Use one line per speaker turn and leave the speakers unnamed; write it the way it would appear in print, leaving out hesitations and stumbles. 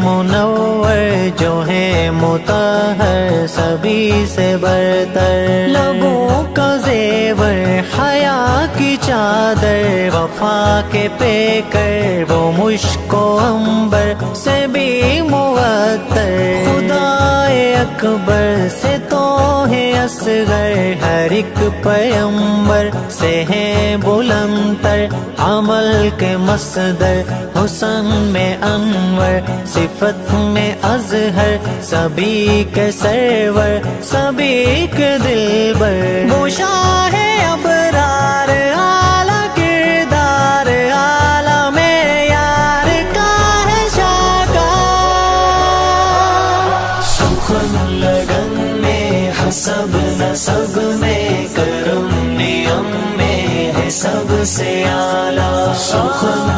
منور جو ہے مطہر سبھی سے برتر، لبوں کا زیور حیا کی چادر، وفا کے پیکر وہ مشک و عنبر سے بھی معطر، خدائے اکبر سے تو ہے اصغر، ہر ایک پیغمبر سے ہے بلندتر، عمل کے مصدر حسن میں انور، صفت میں اظہر سبھی کے سرور، سبھی کے دلبر، وہ شاہ ابرار اعلیٰ کردار، عالم یار کا ہے شاہکار، سخن لگن میں حسب نسب میں کرم نیم میں ہے سب سے اعلیٰ، سخن